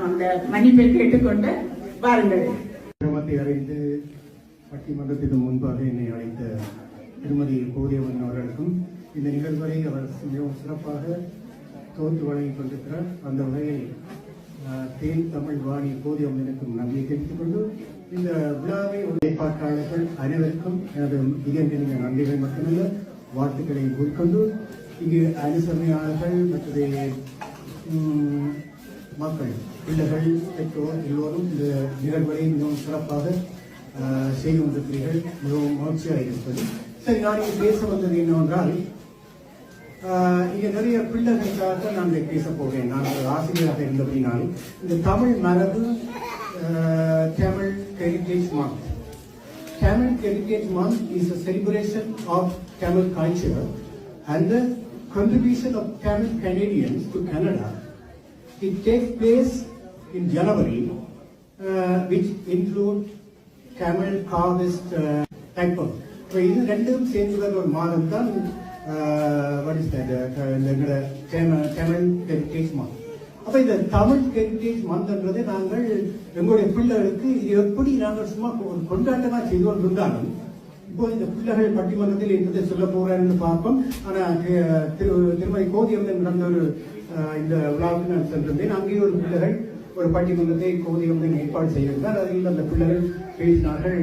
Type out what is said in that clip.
அந்த மன்னிப்பை கேட்டுக்கொண்டு வாருங்கள். கிராமத்தை அழைத்து பட்டிமன்றத்திற்கு முன்பாக என்னை அழைத்த திருமதி கோதியவன் அவர்களுக்கும் இந்த நிகழ்வுகளை அவர் மிகவும் சிறப்பாக தொகுத்து வழங்கிக் கொண்டிருக்கிறார். அந்த வகையில் தேன் தமிழ் வாணி கோதியவனுக்கும் நன்றியை தெரிவித்துக் கொண்டு இந்த விழாவை ஏற்பாட்டாளர்கள் அனைவருக்கும் எனது மிக நன்றிகள் மட்டுமல்ல வாழ்த்துக்களை கூறிக்கொண்டு இங்கு அனுசரணையாளர்கள் மற்ற மக்கள் பிள்ளைகள் பெற்றோர் எல்லோரும் இந்த நிகழ்வுகளை மிகவும் சிறப்பாக செய்து கொண்டிருக்கிறீர்கள். மிகவும் மகிழ்ச்சியாக இருக்கிறது. சரி, நான் இங்கே பேச வந்தது என்னவென்றால் இங்கே நிறைய பிள்ளைகளுக்காக நான் இதை பேச போகிறேன். நான் ஒரு ஆசிரியராக இருந்தபடினால் இந்த தமிழ் மரபு Tamil Heritage Month. Tamil Heritage Month is a celebration of Tamil culture and the contribution of Tamil Canadians to Canada. It takes place in January, which include Tamil harvest type of. So, இது ரெண்டும் சேர்ந்து வர ஒரு மாதம் தான் Tamil Heritage Month. அப்ப இந்த Tamil heritage மந்த்ன்றதை நாங்கள் எங்களுடைய பிள்ளைகளுக்கு இது எப்படி நாங்கள் சும்மா ஒரு கொண்டாட்டமா செய்து கொண்டிருந்தாலும் இப்போ இந்த பிள்ளைகள் பட்டிமன்றத்தில் என்னதை சொல்ல போறான்னு பார்ப்போம். ஆனா திருமதி கோதியம்மன் நடந்த ஒரு இந்த விழாவுக்கு நான் சென்றிருந்தேன். அங்கேயும் ஒரு பிள்ளைகள் ஒரு பட்டிமன்றத்தை கோதியம்மன் ஏற்பாடு செய்திருந்தார். அதில் அந்த பிள்ளைகள் பேசினார்கள்.